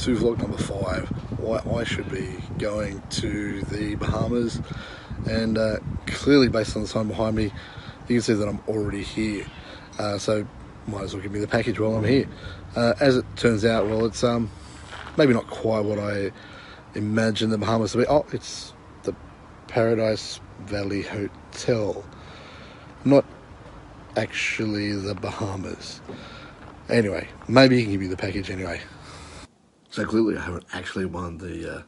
to vlog number 5, why I should be going to the Bahamas, and clearly based on the sign behind me, you can see that I'm already here, so might as well give me the package while I'm here. As it turns out, well, it's maybe not quite what I imagined the Bahamas to be. Oh, it's the Paradise Valley Hotel, not actually the Bahamas. Anyway, maybe he can give you the package anyway. So clearly I haven't actually won the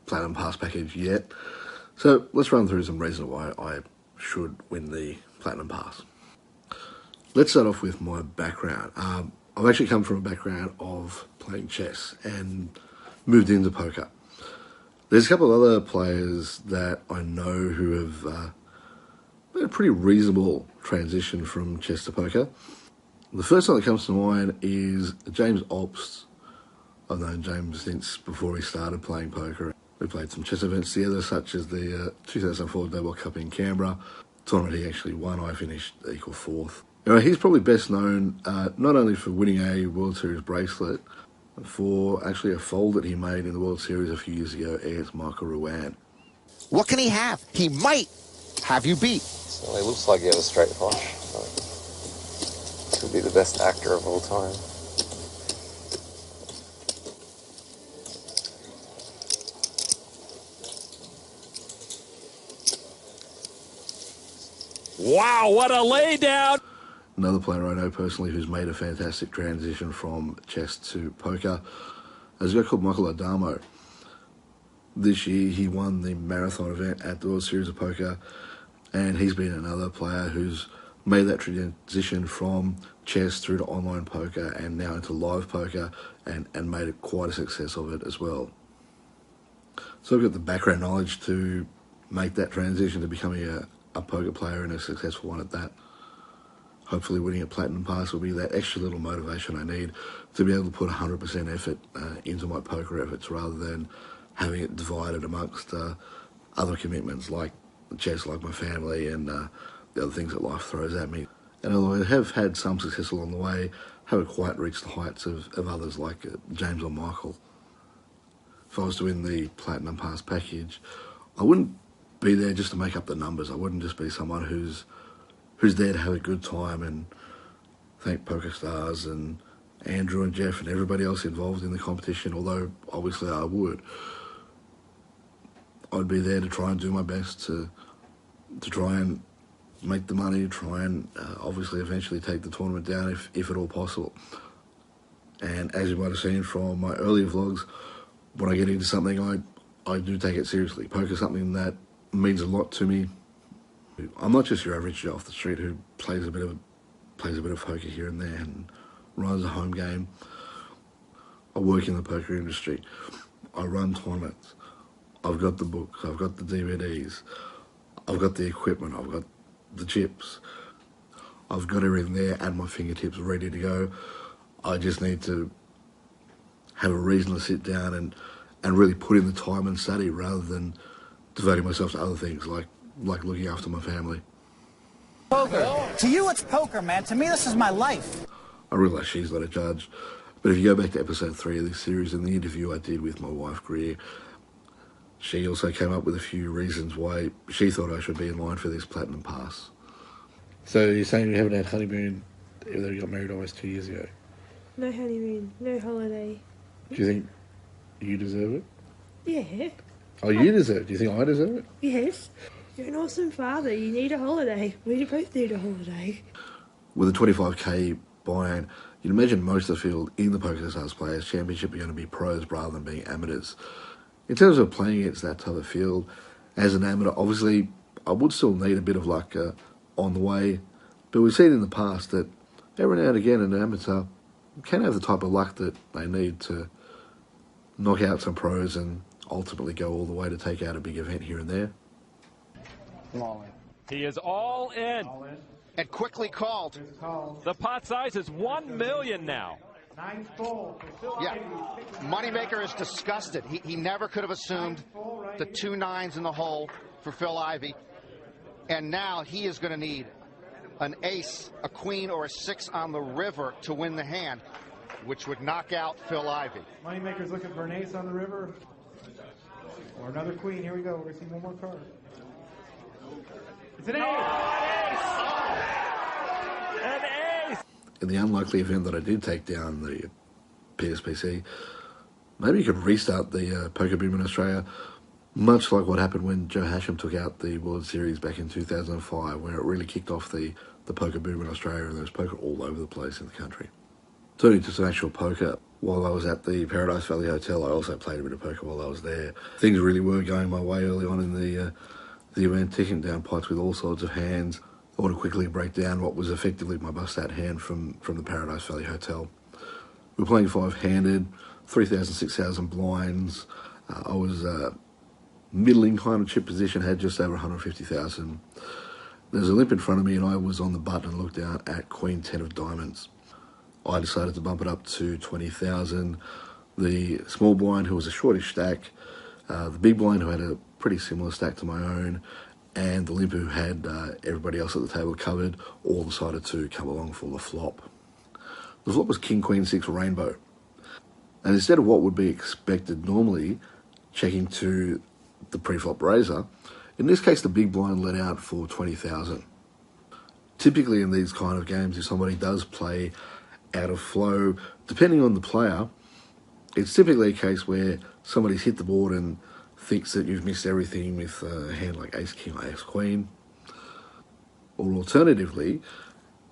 Platinum Pass package yet. So let's run through some reasons why I should win the Platinum Pass. Let's start off with my background. I've actually come from a background of playing chess and moved into poker. There's a couple of other players that I know who have made a pretty reasonable transition from chess to poker. The first one that comes to mind is James Obst. I've known James since before he started playing poker. We played some chess events together, such as the 2004 Nobel Cup in Canberra. Tournament he actually won, I finished equal 4th. Anyway, he's probably best known not only for winning a World Series bracelet, but for actually a fold that he made in the World Series a few years ago against Michael Ruan. What can he have? He might have you beat. Well, he looks like he had a straight flush. Could be the best actor of all time. Wow, what a laydown! Another player I know personally who's made a fantastic transition from chess to poker is a guy called Michael Adamo. This year he won the marathon event at the World Series of Poker, and he's been another player who's made that transition from chess through to online poker and now into live poker and made it quite a success of it as well. So I've got the background knowledge to make that transition to becoming a poker player and a successful one at that. Hopefully winning a Platinum Pass will be that extra little motivation I need to be able to put 100% effort into my poker efforts rather than having it divided amongst other commitments like chess, like my family and the other things that life throws at me. And although I have had some success along the way, haven't quite reached the heights of others like James or Michael. If I was to win the Platinum Pass package, I wouldn't be there just to make up the numbers. I wouldn't just be someone who's there to have a good time and thank Poker Stars and Andrew and Jeff and everybody else involved in the competition, although obviously I would. I'd be there to try and do my best to try and make the money, try and obviously eventually take the tournament down if at all possible. And as you might have seen from my earlier vlogs, when I get into something, I do take it seriously. Poker's something that means a lot to me. I'm not just your average Joe off the street who plays a bit of poker here and there and runs a home game. I work in the poker industry. I run tournaments. I've got the books. I've got the DVDs. I've got the equipment. I've got the chips. I've got everything there at my fingertips ready to go. I just need to have a reason to sit down and really put in the time and study rather than devoting myself to other things like looking after my family. Poker. To you it's poker, man. To me this is my life. I realise she's not a judge, but if you go back to episode 3 of this series and the interview I did with my wife Greer, she also came up with a few reasons why she thought I should be in line for this Platinum Pass. So you're saying you haven't had honeymoon even though you got married almost 2 years ago? No honeymoon, no holiday. Do you think you deserve it? Yeah. Oh, you deserve it? Do you think I deserve it? Yes. You're an awesome father. You need a holiday. We both need a holiday. With a 25k buy-in, you'd imagine most of the field in the Poker Stars Players Championship are going to be pros rather than being amateurs. In terms of playing against that type of field, as an amateur, obviously, I would still need a bit of luck on the way. But we've seen in the past that every now and again an amateur can have the type of luck that they need to knock out some pros and ultimately go all the way to take out a big event here and there. He is all in. And quickly called. The pot size is 1 million now. Yeah, Moneymaker is disgusted. He never could have assumed the 2 9s in the hole for Phil Ivey. And now he is going to need an ace, a queen, or a 6 on the river to win the hand. which would knock out Phil Ivey. Moneymaker's looking for an ace on the river. Or another queen. Here we go. We're going to see one more card. It's an ace! An ace! In the unlikely event that I did take down the PSPC, maybe you could restart the poker boom in Australia, much like what happened when Joe Hasham took out the World Series back in 2005, where it really kicked off the poker boom in Australia, and there was poker all over the place in the country. Turning to some actual poker, while I was at the Paradise Valley Hotel, I also played a bit of poker while I was there. Things really were going my way early on in the event, ticking down pots with all sorts of hands. I want to quickly break down what was effectively my bust-out hand from the Paradise Valley Hotel. We were playing five-handed, 3,000, 6,000 blinds. I was middling kind of chip position, had just over 150,000. There's a limp in front of me, and I was on the button and looked down at Queen 10 of diamonds. I decided to bump it up to 20,000. The small blind, who was a shortish stack, the big blind, who had a pretty similar stack to my own, and the limp, who had everybody else at the table covered, all decided to come along for the flop. The flop was King Queen 6 rainbow. And instead of what would be expected normally, checking to the pre-flop raiser, in this case the big blind let out for 20,000. Typically in these kind of games, if somebody does play out of flow, depending on the player, it's typically a case where somebody's hit the board and thinks that you've missed everything with a hand like Ace King or Ace Queen. Or alternatively,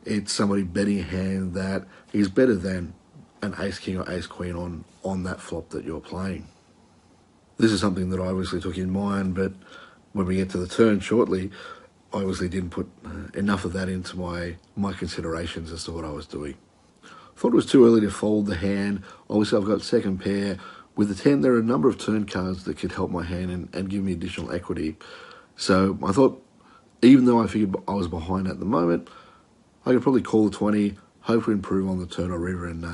it's somebody betting a hand that is better than an Ace King or Ace Queen on that flop that you're playing. This is something that I obviously took in mind, but when we get to the turn shortly, I obviously didn't put enough of that into my considerations as to what I was doing. Thought it was too early to fold the hand. Obviously I've got second pair. With the 10, there are a number of turn cards that could help my hand and give me additional equity. So I thought, even though I figured I was behind at the moment, I could probably call the 20, hope to improve on the turn or river, and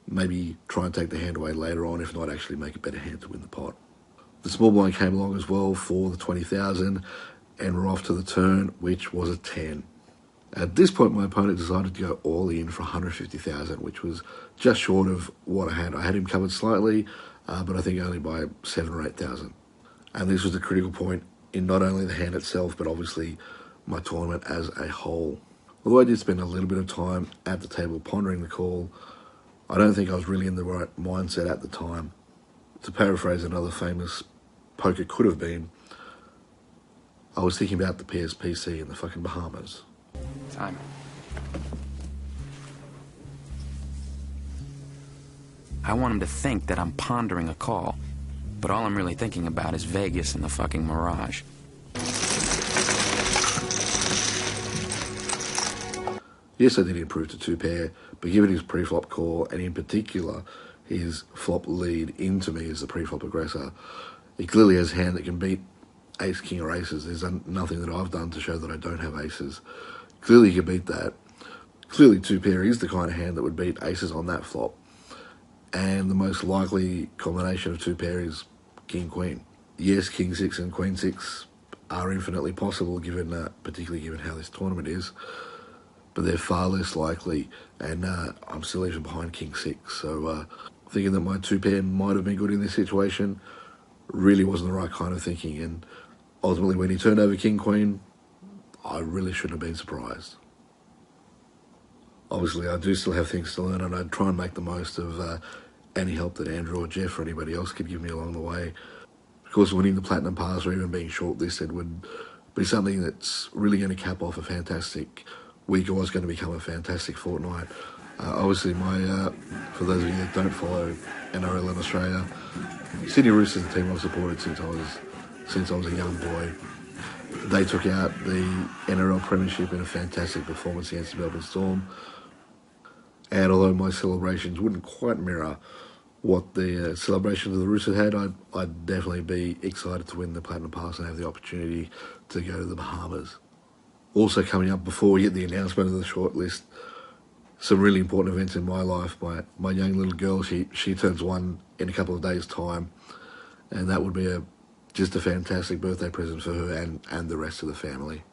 maybe try and take the hand away later on, if not actually make a better hand to win the pot. The small blind came along as well for the 20,000, and we're off to the turn, which was a 10. At this point, my opponent decided to go all in for 150,000, which was just short of what I had. I had him covered slightly, but I think only by 7,000 or 8,000. And this was the critical point in not only the hand itself, but obviously my tournament as a whole. Although I did spend a little bit of time at the table pondering the call, I don't think I was really in the right mindset at the time. To paraphrase another famous poker could have been, I was thinking about the PSPC in the fucking Bahamas. Time. I want him to think that I'm pondering a call, but all I'm really thinking about is Vegas and the fucking Mirage. Yes, I did improve to two pair, but given his pre-flop call, and in particular his flop lead into me as the pre-flop aggressor, he clearly has a hand that can beat Ace, King or Aces. There's nothing that I've done to show that I don't have Aces. Clearly he can beat that. Clearly two pair is the kind of hand that would beat Aces on that flop. And the most likely combination of two pair is King Queen. Yes, King 6 and Queen 6 are infinitely possible, given particularly given how this tournament is, but they're far less likely, and I'm still even behind King 6. So thinking that my two pair might have been good in this situation really wasn't the right kind of thinking, and ultimately when he turned over King Queen, I really shouldn't have been surprised. Obviously I do still have things to learn, and I'd try and make the most of any help that Andrew or Jeff or anybody else could give me along the way. Of course, winning the Platinum Pass or even being shortlisted would be something that's really going to cap off a fantastic week, or was going to become a fantastic fortnight. Obviously, for those of you that don't follow NRL in Australia, Sydney Roosters is a team I've supported since I was a young boy. They took out the NRL Premiership in a fantastic performance against the Melbourne Storm. And although my celebrations wouldn't quite mirror what the celebrations of the Roosters had, I'd definitely be excited to win the Platinum Pass and have the opportunity to go to the Bahamas. Also coming up before we get the announcement of the shortlist, some really important events in my life. My young little girl, she turns 1 in a couple of days' time, and that would be just a fantastic birthday present for her and the rest of the family.